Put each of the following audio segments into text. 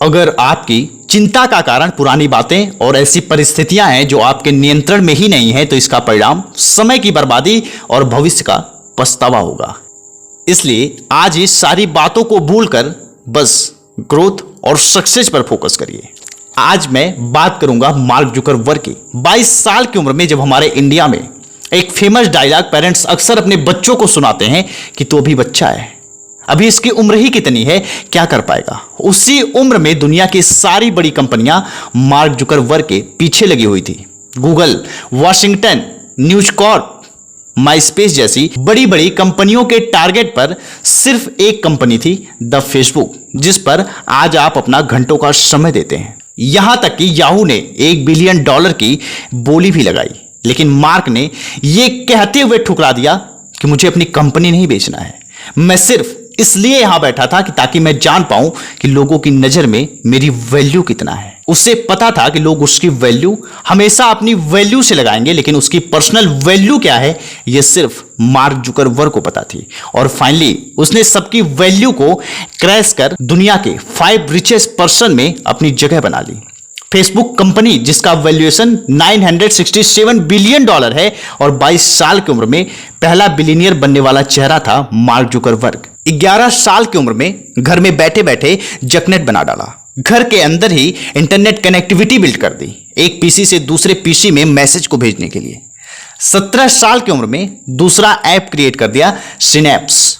अगर आपकी चिंता का कारण पुरानी बातें और ऐसी परिस्थितियां हैं जो आपके नियंत्रण में ही नहीं है, तो इसका परिणाम समय की बर्बादी और भविष्य का पछतावा होगा। इसलिए आज इस सारी बातों को भूलकर बस ग्रोथ और सक्सेस पर फोकस करिए। आज मैं बात करूंगा मार्क जुकरबर्ग की। 22 साल की उम्र में जब हमारे इंडिया में एक फेमस डायलॉग पेरेंट्स अक्सर अपने बच्चों को सुनाते हैं कि तू अभी बच्चा है, अभी इसकी उम्र ही कितनी है, क्या कर पाएगा। उसी उम्र में दुनिया की सारी बड़ी कंपनियां मार्क जुकरबर्ग के पीछे लगी हुई थी। Google, Washington, news Corp, MySpace जैसी बड़ी बड़ी कंपनियों के टारगेट पर सिर्फ एक कंपनी थी, द फेसबुक, जिस पर आज आप अपना घंटों का समय देते हैं। यहां तक कि याहू ने $1 बिलियन की बोली भी लगाई, लेकिन मार्क ने यह कहते हुए ठुकरा दिया कि मुझे अपनी कंपनी नहीं बेचना है, मैं सिर्फ इसलिए यहां बैठा था कि ताकि मैं जान पाऊं कि लोगों की नजर में मेरी वैल्यू कितना है। उसे पता था कि लोग उसकी वैल्यू हमेशा अपनी वैल्यू से लगाएंगे, लेकिन उसकी पर्सनल वैल्यू क्या है यह सिर्फ मार्क जुकरबर्ग को पता थी। और फाइनली उसने सबकी वैल्यू को क्रैश कर दुनिया के 5 रिचेस्ट पर्सन में अपनी जगह बना ली। फेसबुक कंपनी जिसका वैल्यूएशन $967 बिलियन है और 22 साल की उम्र में पहला बिलियनियर बनने वाला चेहरा था मार्क जुकरबर्ग। 11 साल की उम्र में घर में बैठे बैठे जकनेट बना डाला, घर के अंदर ही इंटरनेट कनेक्टिविटी बिल्ड कर दी, एक पीसी से दूसरे पीसी में मैसेज को भेजने के लिए। 17 साल की उम्र में दूसरा ऐप क्रिएट कर दिया, सिनैप्स।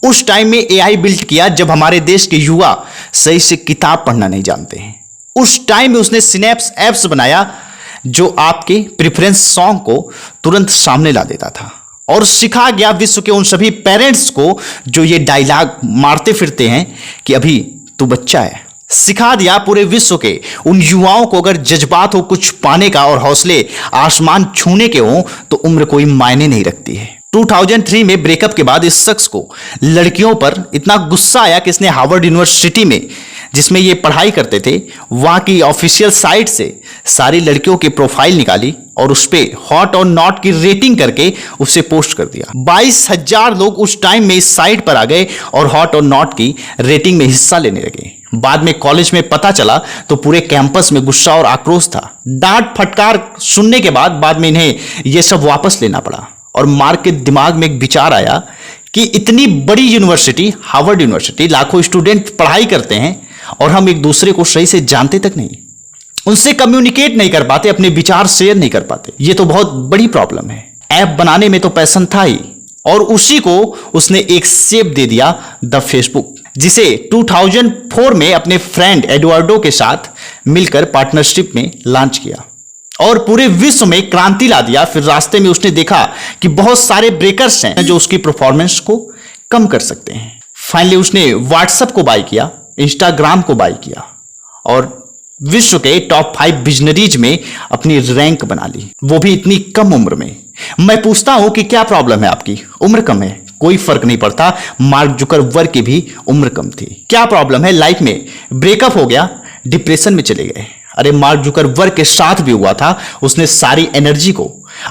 उस टाइम में एआई बिल्ड किया जब हमारे देश के युवा सही से किताब पढ़ना नहीं जानते हैं। उस टाइम में उसने सिनैप्स ऐप्स बनाया जो आपके प्रेफरेंस सॉन्ग को तुरंत सामने ला देता था, और सिखा गया विश्व के उन सभी पेरेंट्स को जो ये डायलॉग मारते फिरते हैं कि अभी तू बच्चा है। सिखा दिया पूरे विश्व के उन युवाओं को अगर जज्बात हो कुछ पाने का और हौसले आसमान छूने के हो तो उम्र कोई मायने नहीं रखती है। 2003 में ब्रेकअप के बाद इस शख्स को लड़कियों पर इतना गुस्सा आया कि इसने हार्वर्ड यूनिवर्सिटी में, जिसमें ये पढ़ाई करते थे, वहां की ऑफिशियल साइट से सारी लड़कियों की प्रोफाइल निकाली और उस पे हॉट और नॉट की रेटिंग करके उसे पोस्ट कर दिया। 22,000 लोग उस टाइम में इस साइट पर आ गए और हॉट और नॉट की रेटिंग में हिस्सा लेने लगे। बाद में कॉलेज में पता चला तो पूरे कैंपस में गुस्सा और आक्रोश था। डांट फटकार सुनने के बाद में इन्हें यह सब वापस लेना पड़ा। और मार्क के दिमाग में एक विचार आया कि इतनी बड़ी यूनिवर्सिटी, हार्वर्ड यूनिवर्सिटी, लाखों स्टूडेंट पढ़ाई करते हैं और हम एक दूसरे को सही से जानते तक नहीं, उनसे कम्युनिकेट नहीं कर पाते, अपने विचार शेयर नहीं कर पाते। ये तो बहुत बड़ी प्रॉब्लम है। ऐप बनाने में तो पैशन था ही, और उसी को उसने एक शेप दे दिया, द फेसबुक, जिसे 2004 में अपने फ्रेंड एडवर्डो के साथ मिलकर पार्टनरशिप में लॉन्च किया और पूरे विश्व में क्रांति ला दिया। फिर रास्ते में उसने देखा कि बहुत सारे ब्रेकर्स हैं जो उसकी परफॉर्मेंस को कम कर सकते हैं। फाइनली उसने व्हाट्सएप को बाय किया, इंस्टाग्राम को बाय किया और विश्व के टॉप 5 विजनरीज में अपनी रैंक बना ली, वो भी इतनी कम उम्र में। मैं पूछता हूं कि क्या प्रॉब्लम है आपकी? उम्र कम है, कोई फर्क नहीं पड़ता। मार्क जुकरबर्ग की भी उम्र कम थी। क्या प्रॉब्लम है? लाइफ में ब्रेकअप हो गया, डिप्रेशन में चले गए। अरे मार्क जुकरबर्ग के साथ भी हुआ था। उसने सारी एनर्जी को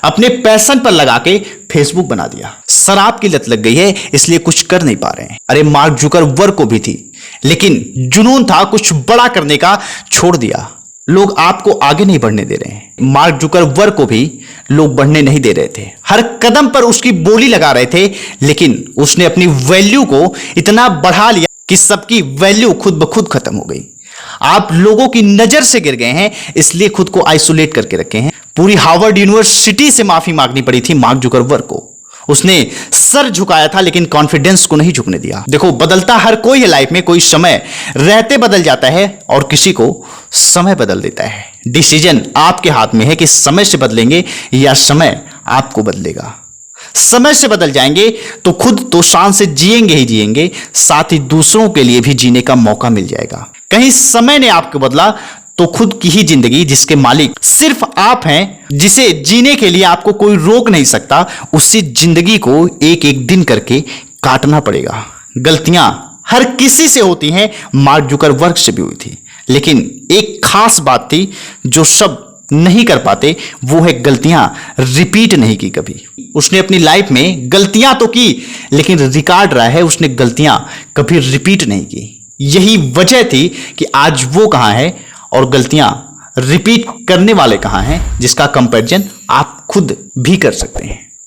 अपने पैशन पर लगा के फेसबुक बना दिया। शराब की लत लग गई है इसलिए कुछ कर नहीं पा रहे हैं। अरे मार्क जुकरबर्ग को भी थी, लेकिन जुनून था कुछ बड़ा करने का, छोड़ दिया। लोग आपको आगे नहीं बढ़ने दे रहे हैं। मार्क जुकरबर्ग को भी लोग बढ़ने नहीं दे रहे थे, हर कदम पर उसकी बोली लगा रहे थे, लेकिन उसने अपनी वैल्यू को इतना बढ़ा लिया कि सबकी वैल्यू खुद ब खुद खत्म हो गई। आप लोगों की नजर से गिर गए हैं, इसलिए खुद को आइसोलेट करके रखे हैं। पूरी हार्वर्ड यूनिवर्सिटी से माफी मांगनी पड़ी थी मार्क जुकरबर्ग को। उसने सर झुकाया था लेकिन कॉन्फिडेंस को नहीं झुकने दिया। देखो, बदलता हर कोई है लाइफ में, कोई समय रहते बदल जाता है और किसी को समय बदल देता है। डिसीजन आपके हाथ में है कि समय से बदलेंगे या समय आपको बदलेगा। समय से बदल जाएंगे तो खुद तो शान से जिएंगे ही जिएंगे, साथ ही दूसरों के लिए भी जीने का मौका मिल जाएगा। कहीं समय ने आपको बदला तो खुद की ही जिंदगी जिसके मालिक सिर्फ आप हैं, जिसे जीने के लिए आपको कोई रोक नहीं सकता, उसी जिंदगी को एक एक दिन करके काटना पड़ेगा। गलतियां हर किसी से होती हैं, मार्क जुकरबर्ग से भी हुई थी, लेकिन एक खास बात थी जो सब नहीं कर पाते, वो है गलतियां रिपीट नहीं की कभी। उसने अपनी लाइफ में गलतियां तो की, लेकिन रिकॉर्ड रहा है उसने गलतियां कभी रिपीट नहीं की। यही वजह थी कि आज वो कहां है और गलतियां रिपीट करने वाले कहां हैं, जिसका कंपैरिजन आप खुद भी कर सकते हैं।